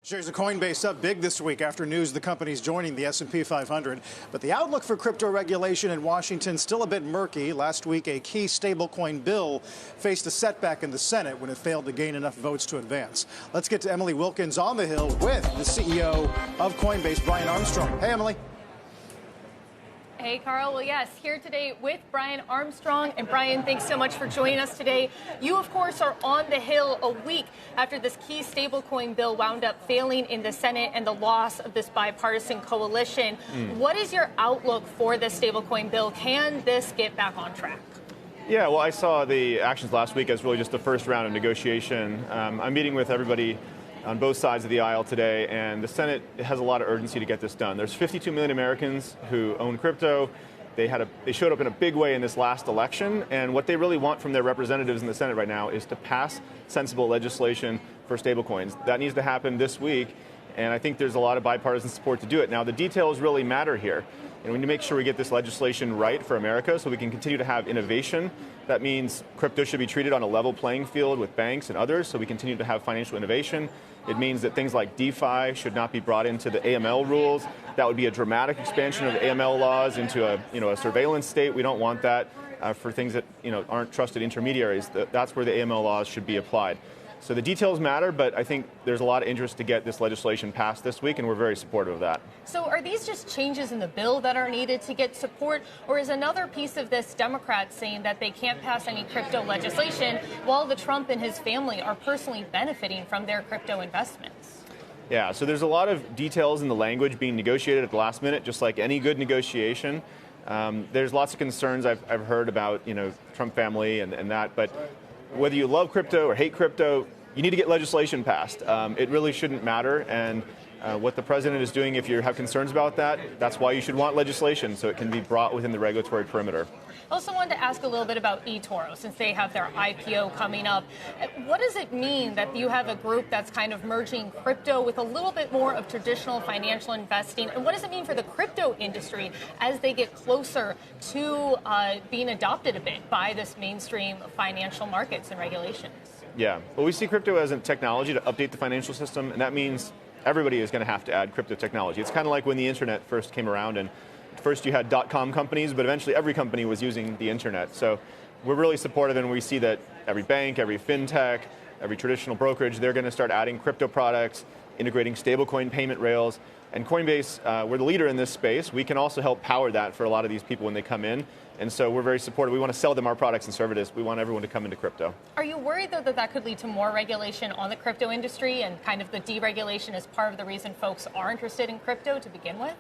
Shares of Coinbase up big this week after news the company's joining the S&P 500. But the outlook for crypto regulation in Washington still a bit murky. Last week, a key stablecoin bill faced a setback in the Senate when it failed to gain enough votes to advance. Let's get to Emily Wilkins on the Hill with the CEO of Coinbase, Brian Armstrong. Hey, Emily. Hey, Carl. Well, yes, here today with Brian Armstrong. And Brian, thanks so much for joining us today. You, of course, are on the Hill a week after this key stablecoin bill wound up failing in the Senate and the loss of this bipartisan coalition. What is your outlook for this stablecoin bill? Can this get back on track? Yeah, well, I saw the actions last week as really just the first round of negotiation. I'm meeting with everybody on both sides of the aisle today, and the Senate has a lot of urgency to get this done. There's 52 million Americans who own crypto. They showed up in a big way in this last election, and what they really want from their representatives in the Senate right now is to pass sensible legislation for stablecoins. That needs to happen this week, and I think there's a lot of bipartisan support to do it. Now, the details really matter here, and we need to make sure we get this legislation right for America so we can continue to have innovation. That means crypto should be treated on a level playing field with banks and others, so we continue to have financial innovation. It means that things like DeFi should not be brought into the AML rules. That would be a dramatic expansion of AML laws into a surveillance state. We don't want that for things that aren't trusted intermediaries. That's where the AML laws should be applied. So the details matter, but I think there's a lot of interest to get this legislation passed this week, and we're very supportive of that. So are these just changes in the bill that are needed to get support, or is another piece of this Democrats saying that they can't pass any crypto legislation while the Trump and his family are personally benefiting from their crypto investments? Yeah, so there's a lot of details in the language being negotiated at the last minute, just like any good negotiation. There's lots of concerns I've heard about, Trump family and that, but whether you love crypto or hate crypto, you need to get legislation passed. It really shouldn't matter, and what the president is doing, if you have concerns about that, that's why you should want legislation, so it can be brought within the regulatory perimeter. I also wanted to ask a little bit about eToro, since they have their IPO coming up. What does it mean that you have a group that's kind of merging crypto with a little bit more of traditional financial investing? And what does it mean for the crypto industry as they get closer to being adopted a bit by this mainstream financial markets and regulations? Yeah, well, we see crypto as a technology to update the financial system, and that means everybody is going to have to add crypto technology. It's kind of like when the internet first came around, and first you had .com companies, but eventually every company was using the internet. So we're really supportive, and we see that every bank, every fintech, every traditional brokerage, they're going to start adding crypto products, integrating stablecoin payment rails. And Coinbase, we're the leader in this space. We can also help power that for a lot of these people when they come in. And so we're very supportive. We want to sell them our products and services. We want everyone to come into crypto. Are you worried, though, that could lead to more regulation on the crypto industry, and kind of the deregulation is part of the reason folks are interested in crypto to begin with?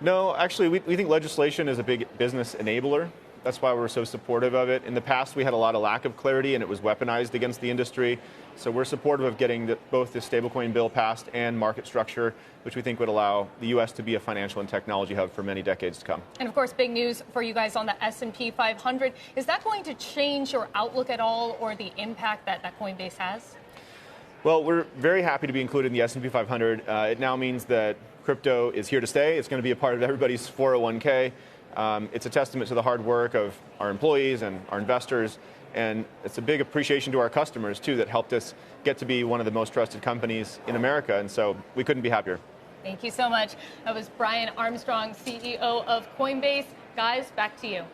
No, actually, we think legislation is a big business enabler. That's why we're so supportive of it. In the past, we had a lot of lack of clarity, and it was weaponized against the industry. So we're supportive of getting both the stablecoin bill passed and market structure, which we think would allow the U.S. to be a financial and technology hub for many decades to come. And of course, big news for you guys on the S&P 500. Is that going to change your outlook at all, or the impact that Coinbase has? Well, we're very happy to be included in the S&P 500. It now means that crypto is here to stay. It's going to be a part of everybody's 401k. It's a testament to the hard work of our employees and our investors, and it's a big appreciation to our customers, too, that helped us get to be one of the most trusted companies in America, and so we couldn't be happier. Thank you so much. That was Brian Armstrong, CEO of Coinbase. Guys, back to you.